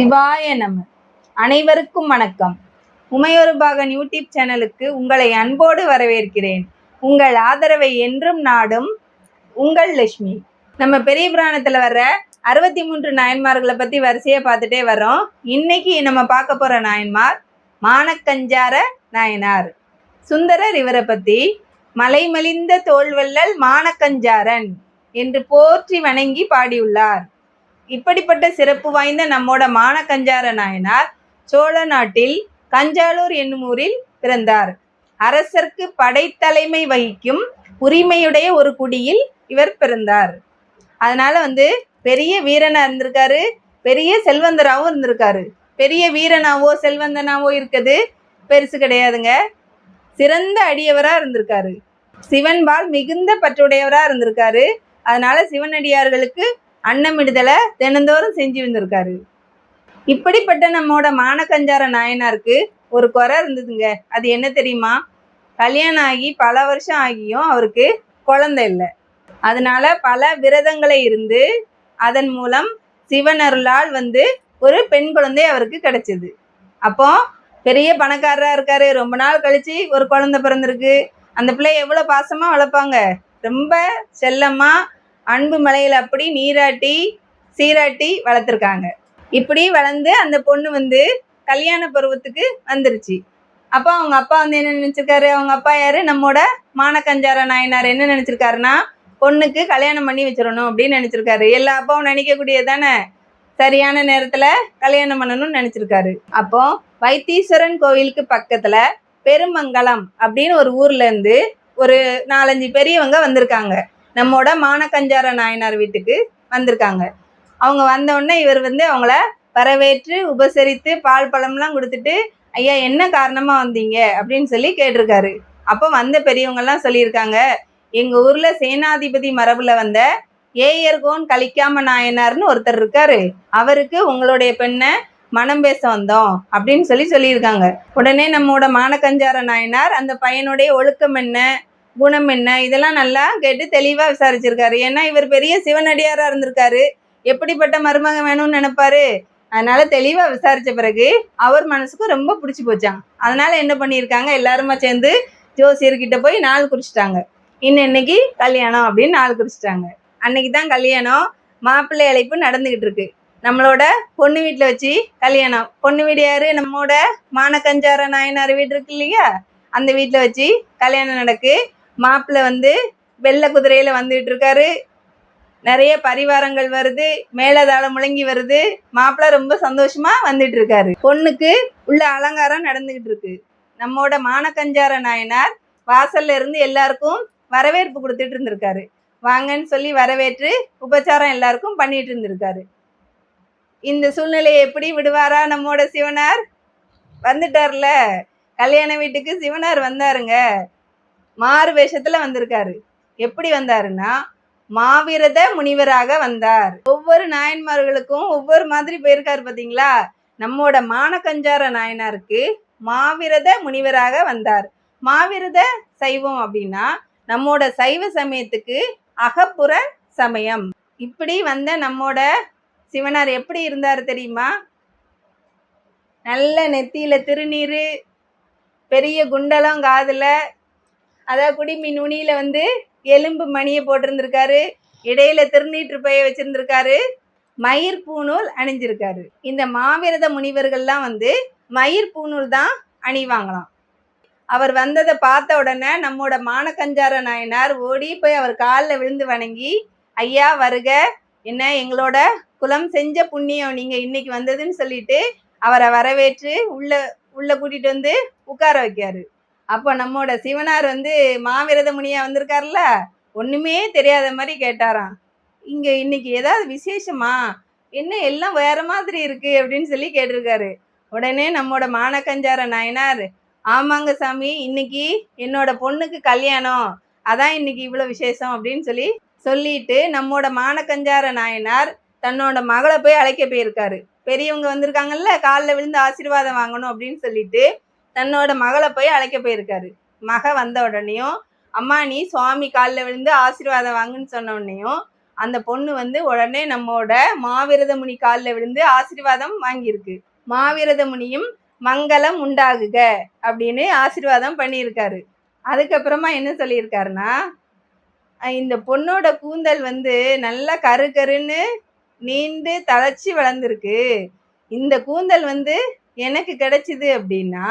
சிவாய நம. அனைவருக்கும் வணக்கம். உமையொரு பாகன் யூடியூப் சேனலுக்கு உங்களை அன்போடு வரவேற்கிறேன். உங்கள் ஆதரவை என்றும் நாடும் உங்கள் லட்சுமி. நம்ம பெரிய புராணத்தில் வர்ற 63 நாயன்மார்களை பற்றி வரிசையை பார்த்துட்டே வரோம். இன்னைக்கு நம்ம பார்க்க போகிற நாயன்மார் மானக்கஞ்சார நாயனார். சுந்தரர் இவரை பற்றி மலைமலிந்த தோல்வள்ளல் மானக்கஞ்சாரன் என்று போற்றி வணங்கி பாடியுள்ளார். இப்படிப்பட்ட சிறப்பு வாய்ந்த நம்மோட மானக்கஞ்சார நாயனார் சோழ நாட்டில் கஞ்சாலூர் என்னும் ஊரில் பிறந்தார். அரசர்க்கு படைத்தலைமை வகிக்கும் உரிமையுடைய ஒரு குடியில் இவர் பிறந்தார். அதனால பெரிய வீரனா இருந்திருக்காரு, பெரிய செல்வந்தராகவும் இருந்திருக்காரு. பெரிய வீரனாவோ செல்வந்தனாவோ இருக்குது பெருசு கிடையாதுங்க. சிறந்த அடியவராக இருந்திருக்காரு. சிவன்பால் மிகுந்த பற்றுடையவராக இருந்திருக்காரு. அதனால சிவனடியார்களுக்கு அன்னமிடுதலை தினந்தோறும் செஞ்சு வந்திருக்காரு. இப்படிப்பட்ட நம்மோட மானக்கஞ்சார நாயனாருக்கு ஒரு குறை இருந்ததுங்க. அது என்ன தெரியுமா? கல்யாணம் ஆகி பல வருஷம் ஆகியும் அவருக்கு குழந்தை இல்லை. அதனால பல விரதங்களை இருந்து அதன் மூலம் சிவனருளால் ஒரு பெண் குழந்தை அவருக்கு கிடைச்சது. அப்போ பெரிய பணக்காரராக இருக்காரு. ரொம்ப நாள் கழிச்சு ஒரு குழந்தை பிறந்திருக்கு. அந்த பிள்ளை எவ்வளோ பாசமாக வளர்ப்பாங்க. ரொம்ப செல்லமாக அன்பு மலையில் அப்படி நீராட்டி சீராட்டி வளர்த்துருக்காங்க. இப்படி வளர்ந்து அந்த பொண்ணு கல்யாண பருவத்துக்கு வந்துருச்சு. அப்போ அவங்க அப்பா என்ன நினச்சிருக்காரு? அவங்க அப்பா யார்? நம்மோட மானக்கஞ்சார நாயனார் என்ன நினச்சிருக்காருன்னா, பொண்ணுக்கு கல்யாணம் பண்ணி வச்சிடணும் அப்படின்னு நினச்சிருக்காரு. எல்லா அப்பாவும் நினைக்கக்கூடியது தானே. சரியான நேரத்தில் கல்யாணம் பண்ணணும்னு நினச்சிருக்காரு. அப்போ வைத்தீஸ்வரன் கோவிலுக்கு பக்கத்தில் பெருமங்கலம் அப்படின்னு ஒரு ஊர்லேருந்து ஒரு 4-5 பெரியவங்க வந்திருக்காங்க. நம்மோட மானக்கஞ்சார நாயனார் வீட்டுக்கு வந்திருக்காங்க. அவங்க வந்தோடனே இவர் அவங்கள வரவேற்று உபசரித்து பால் பழம்லாம் கொடுத்துட்டு, ஐயா என்ன காரணமாக வந்தீங்க அப்படின்னு சொல்லி கேட்டிருக்காரு. அப்போ வந்த பெரியவங்கெல்லாம் சொல்லியிருக்காங்க, எங்கள் ஊரில் சேனாதிபதி மரபில் வந்த ஏயர்கோன் கலிக்காம நாயனார்னு ஒருத்தர் இருக்காரு, அவருக்கு உங்களுடைய பெண்ணை மனம் பேச வந்தோம் அப்படின்னு சொல்லியிருக்காங்க. உடனே நம்மோட மானக்கஞ்சார நாயனார் அந்த பையனுடைய ஒழுக்கம் என்ன, குணம் என்ன, இதெல்லாம் நல்லா கேட்டு தெளிவாக விசாரிச்சிருக்காரு. ஏன்னா இவர் பெரிய சிவனடியாராக இருந்திருக்காரு. எப்படிப்பட்ட மருமகன் வேணும்னு நினைப்பாரு. அதனால தெளிவாக விசாரித்த பிறகு அவர் மனசுக்கு ரொம்ப பிடிச்சி போச்சான். அதனால என்ன பண்ணியிருக்காங்க, எல்லாருமா சேர்ந்து ஜோசியர்கிட்ட போய் நாள் குறிச்சிட்டாங்க. இன்னைக்கு கல்யாணம் அப்படின்னு நாள் குறிச்சிட்டாங்க. அன்னைக்கு தான் கல்யாணம். மாப்பிள்ளை அழைப்பு நடந்துக்கிட்டு இருக்கு. நம்மளோட பொண்ணு வீட்டில் வச்சு கல்யாணம். பொண்ணு வீடு யாரு? நம்மோட மானக்கஞ்சார நாயனார் வீடு இருக்கு இல்லையா, அந்த வீட்டில் வச்சு கல்யாணம் நடக்கு. மாப்பிள்ளை வெள்ளை குதிரையில் வந்துட்டு இருக்காரு. நிறைய பரிவாரங்கள் வருது, மேலதாளம் முழங்கி வருது. மாப்பிள்ளை ரொம்ப சந்தோஷமா வந்துட்டு இருக்காரு. பொண்ணுக்கு உள்ள அலங்காரம் நடந்துகிட்டு இருக்கு. நம்மோட மானக்கஞ்சார நாயனார் வாசல்ல இருந்து எல்லாருக்கும் வரவேற்பு கொடுத்துட்டு இருந்திருக்காரு. வாங்கன்னு சொல்லி வரவேற்று உபச்சாரம் எல்லாருக்கும் பண்ணிட்டு இருந்திருக்காரு. இந்த சூழ்நிலையை எப்படி விடுவாரா நம்மோட சிவனார்? வந்துட்டார்ல, கல்யாண வீட்டுக்கு சிவனார் வந்தாருங்க. மாறு வேஷத்துல வந்திருக்காரு. எப்படி வந்தாருன்னா, மாவிரத முனிவராக வந்தார். ஒவ்வொரு நாயன்மார்களுக்கும் ஒவ்வொரு மாதிரி போயிருக்காரு பார்த்தீங்களா. நம்மோட மானக்கஞ்சார நாயனாருக்கு மாவிரத முனிவராக வந்தார். மாவிரத சைவம் அப்படின்னா நம்மோட சைவ சமயத்துக்கு அகப்புற சமயம். இப்படி வந்த நம்மோட சிவனார் எப்படி இருந்தார் தெரியுமா? நல்ல நெத்தியில திருநீரு, பெரிய குண்டலம் காதுல, அதாவது குடிமி நுனியில எலும்பு மணியை போட்டிருந்திருக்காரு. இடையில திருநீற்று பைய வச்சிருந்திருக்காரு. மயிர் பூநூல் அணிஞ்சிருக்காரு. இந்த மாவிரத முனிவர்கள்லாம் மயிர் பூநூல் தான் அணிவாங்களாம். அவர் வந்ததை பார்த்த உடனே நம்மோட மானக்கஞ்சார நாயனார் ஓடி போய் அவர் காலில் விழுந்து வணங்கி, ஐயா வருக, என்ன எங்களோட குலம் செஞ்ச புண்ணியம் நீங்கள் இன்னைக்கு வந்ததுன்னு சொல்லிட்டு அவரை வரவேற்று உள்ள கூட்டிட்டு உட்கார வைக்காரு. அப்போ நம்மோட சிவனார் மாவிரத முனியா வந்திருக்காருல்ல, ஒன்றுமே தெரியாத மாதிரி கேட்டாராம், இங்கே இன்னைக்கு ஏதாவது விசேஷமா, என்ன எல்லாம் வேற மாதிரி இருக்கு அப்படின்னு சொல்லி கேட்டிருக்காரு. உடனே நம்மோட மானக்கஞ்சார நாயனார், ஆமாங்க சாமி, இன்னைக்கு என்னோட பொண்ணுக்கு கல்யாணம், அதான் இன்னைக்கு இவ்வளோ விசேஷம் அப்படின்னு சொல்லிட்டு நம்மோட மானக்கஞ்சார நாயனார் தன்னோட மகளை போய் அழைக்க போயிருக்காரு. பெரியவங்க வந்திருக்காங்கல்ல, காலில் விழுந்து ஆசீர்வாதம் வாங்கணும் அப்படின்னு சொல்லிட்டு தன்னோட மகளை போய் அழைக்க போயிருக்காரு. மக வந்த உடனேயும், அம்மா நீ சுவாமி காலில் விழுந்து ஆசீர்வாதம் வாங்குன்னு சொன்ன உடனேயும் அந்த பொண்ணு வந்து உடனே நம்மோட மாவிரத முனி காலில் விழுந்து ஆசீர்வாதம் வாங்கியிருக்கு. மாவிரத முனியும் மங்களம் உண்டாகுக அப்படின்னு ஆசீர்வாதம் பண்ணியிருக்காரு. அதுக்கப்புறமா என்ன சொல்லியிருக்காருன்னா, இந்த பொண்ணோட கூந்தல் வந்து நல்லா கரு கருன்னு நீண்டு தழைச்சி வளர்ந்துருக்கு. இந்த கூந்தல் வந்து எனக்கு கிடைச்சிது அப்படின்னா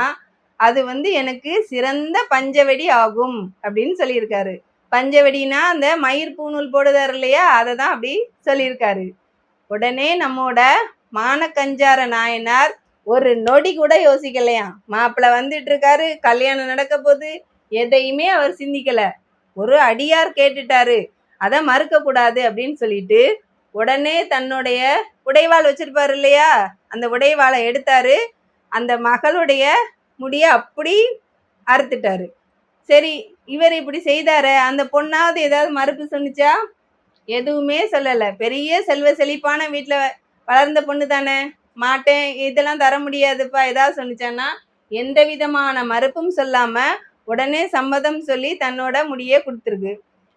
அது வந்து எனக்கு சிறந்த பஞ்சவடி ஆகும் அப்படின்னு சொல்லியிருக்காரு. பஞ்சவடினா அந்த மயிர் பூநூல் போடுதார் இல்லையா, அதை தான் அப்படி சொல்லியிருக்காரு. உடனே நம்மோட மானக்கஞ்சார நாயனார் ஒரு நொடி கூட யோசிக்கலையாம். மாப்பிள்ளை வந்துட்டு இருக்காரு, கல்யாணம் நடக்க போகுது, எதையுமே அவர் சிந்திக்கல. ஒரு அடியார் கேட்டுட்டாரு, அதை மறுக்க கூடாது அப்படின்னு சொல்லிட்டு உடனே தன்னுடைய உடைவாள் வச்சிருப்பாரு இல்லையா, அந்த உடைவாளை எடுத்தாரு. அந்த மகளுடைய முடிய அப்படி அறுத்துட்டாரு. சரி, இவர் இப்படி செய்தாரு, அந்த பொண்ணாவது ஏதாவது மறுப்பு சொன்னிச்சா? எதுவுமே சொல்லலை. பெரிய செல்வ செழிப்பான வீட்டில் வளர்ந்த பொண்ணு தானே, மாட்டேன் இதெல்லாம் தர முடியாதுப்பா ஏதாவது சொன்னிச்சான்னா எந்த விதமான மறுப்பும் சொல்லாம உடனே சம்மதம் சொல்லி தன்னோட முடியே கொடுத்துருக்கு.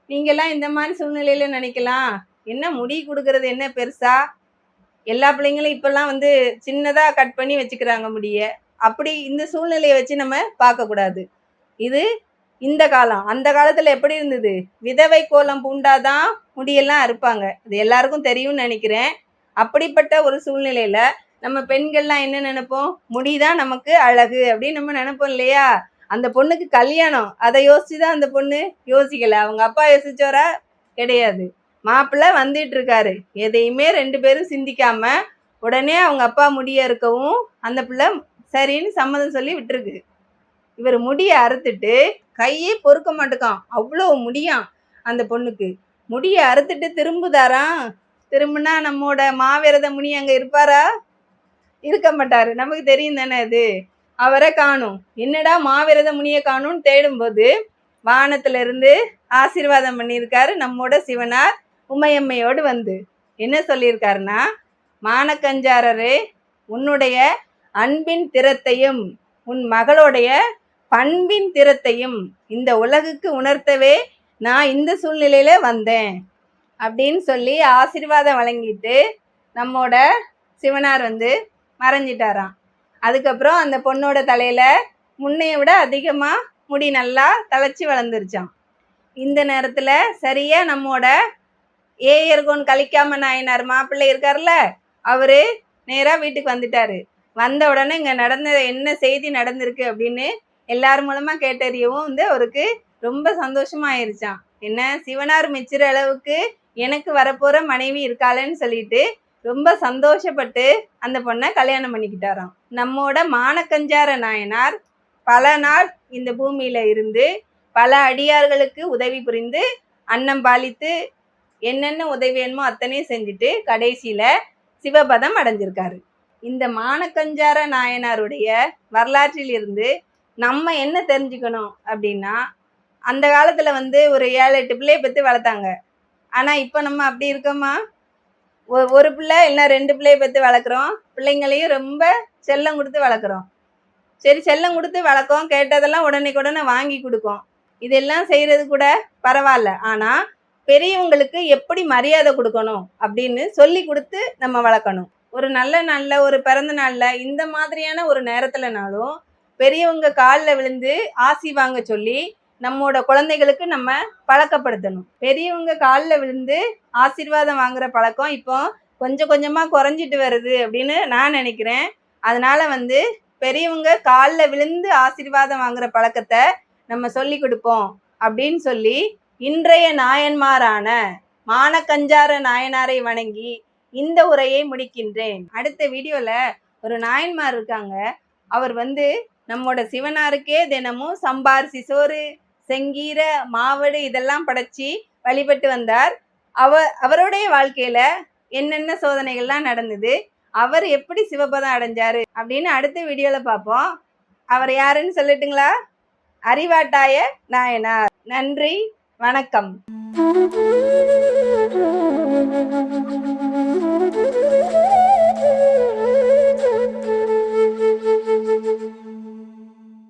நீங்கெல்லாம் இந்த மாதிரி சூழ்நிலையில நினைக்கலாம், என்ன முடி கொடுக்கறது என்ன பெருசா, எல்லா பிள்ளைங்களும் இப்பெல்லாம் வந்து சின்னதா கட் பண்ணி வச்சுக்கிறாங்க முடிய. அப்படி இந்த சூழ்நிலையை வச்சு நம்ம பார்க்கக்கூடாது. இது இந்த காலம். அந்த காலத்துல எப்படி இருந்தது, விதவை கோலம் பூண்டாதான் முடியெல்லாம் அறுப்பாங்க. அது எல்லாருக்கும் தெரியும்னு நினைக்கிறேன். அப்படிப்பட்ட ஒரு சூழ்நிலையில நம்ம பெண்கள்லாம் என்ன நினைப்போம், முடிதான் நமக்கு அழகு அப்படின்னு நம்ம நினைப்போம் இல்லையா. அந்த பொண்ணுக்கு கல்யாணம், அதை யோசிச்சுதான் அந்த பொண்ணு யோசிக்கல. அவங்க அப்பா யோசிச்சோரா கிடையாது. மாப்பிள்ளை வந்துட்டு இருக்காரு, எதையுமே ரெண்டு பேரும் சிந்திக்காம உடனே அவங்க அப்பா முடிய இருக்கவும் அந்த பிள்ளை சரின்னு சம்மதம் சொல்லி விட்டுருக்கு. இவர் முடியை அறுத்துட்டு கையே பொறுக்க மாட்டுக்கான், அவ்வளோ முடியான் அந்த பொண்ணுக்கு. முடியை அறுத்துட்டு திரும்புதாராம். திரும்பினா நம்மோட மாவிரத முனி அங்கே இருப்பாரா? இருக்க மாட்டாரு. நமக்கு தெரியும் தானே அது. அவரை காணும். என்னடா மாவிரத முனியை காணும்னு தேடும்போது வானத்துல இருந்து ஆசீர்வாதம் பண்ணியிருக்காரு நம்மோட சிவனார் உமையம்மையோடு வந்து. என்ன சொல்லியிருக்காருன்னா, மானக்கஞ்சாரரே, உன்னுடைய அன்பின் திறத்தையும் உன் மகளுடைய பண்பின் திறத்தையும் இந்த உலகுக்கு உணர்த்தவே நான் இந்த சூழ்நிலையில வந்தேன் அப்படின்னு சொல்லி ஆசீர்வாதம் வழங்கிட்டு நம்மோட சிவனார் வந்து மறைஞ்சிட்டாராம். அதுக்கப்புறம் அந்த பொண்ணோட தலையில முன்னைய விட அதிகமா முடி நல்லா தழைச்சி வளர்ந்துருச்சான். இந்த நேரத்துல சரியா நம்மோட ஏயர்கோன் கலிக்காம நாயனார் மாப்பிள்ளை இருக்காருல்ல, அவரு நேரா வீட்டுக்கு வந்துட்டாரு. வந்த உடனே இங்க நடந்த என்ன செய்தி நடந்திருக்கு அப்படின்னு எல்லார் மூலமா கேட்டறியவும் வந்து அவருக்கு ரொம்ப சந்தோஷமா ஆயிருச்சான். என்ன, சிவனார் மெச்சுற அளவுக்கு எனக்கு வரப்போற மனைவி இருக்காளன்னு சொல்லிட்டு ரொம்ப சந்தோஷப்பட்டு அந்த பொண்ணை கல்யாணம் பண்ணிக்கிட்டாராம். நம்மோட மானக்கஞ்சார நாயனார் பல நாள் இந்த பூமியில இருந்து பல அடியார்களுக்கு உதவி புரிந்து அன்னம் பாலித்து என்னென்ன உதவி வேணுமோ அத்தனையும் செஞ்சுட்டு கடைசியில சிவபதம் அடைஞ்சிருக்காரு. இந்த மானக்கஞ்சார நாயனாருடைய வரலாற்றில் இருந்து நம்ம என்ன தெரிஞ்சுக்கணும் அப்படின்னா, அந்த காலத்துல வந்து ஒரு 7-8 பிள்ளையை பெற்று வளர்த்தாங்க. ஆனா இப்ப நம்ம அப்படி இருக்கோமா? ஒரு பிள்ளை இல்லைன்னா 2 பிள்ளையை பெற்று வளர்க்குறோம். பிள்ளைங்களையும் ரொம்ப செல்லம் கொடுத்து வளர்க்குறோம். சரி, செல்லம் கொடுத்து வளர்க்கோம், கேட்டதெல்லாம் உடனே வாங்கி கொடுக்கும். இதெல்லாம் செய்யறது கூட பரவாயில்ல. ஆனா பெரியவங்களுக்கு எப்படி மரியாதை கொடுக்கணும் அப்படின்னு சொல்லி கொடுத்து நம்ம வளர்க்கணும். ஒரு நல்ல ஒரு பிறந்த நாள்ல இந்த மாதிரியான ஒரு நேரத்துலனாலும் பெரியவங்க காலில் விழுந்து ஆசி வாங்க சொல்லி நம்மோட குழந்தைகளுக்கு நம்ம பழக்கப்படுத்தணும். பெரியவங்க காலில் விழுந்து ஆசீர்வாதம் வாங்குற பழக்கம் இப்போ கொஞ்சம் கொஞ்சமா குறைஞ்சிட்டு வருது அப்படின்னு நான் நினைக்கிறேன். அதனால வந்து பெரியவங்க காலில் விழுந்து ஆசீர்வாதம் வாங்குற பழக்கத்தை நம்ம சொல்லி கொடுப்போம் அப்படின்னு சொல்லி இன்றைய நாயன்மாரான மானக்கஞ்சார நாயனாரை வணங்கி இந்த உரையை முடிக்கின்றேன். அடுத்த வீடியோல ஒரு நாயன்மார் இருக்காங்க. அவர் வந்து நம்மோட சிவனாருக்கே தினமும் சம்பாரிசி சோறு, செங்கீரை, மாவடு இதெல்லாம் படைச்சி வழிபட்டு வந்தார். அவருடைய வாழ்க்கையில என்னென்ன சோதனைகள்லாம் நடந்தது, அவர் எப்படி சிவபதம் அடைஞ்சாரு அப்படின்னு அடுத்த வீடியோல பார்ப்போம். அவர் யாருன்னு சொல்லட்டுங்களா? அறிவாட்டாய நாயனார். நன்றி, வணக்கம்.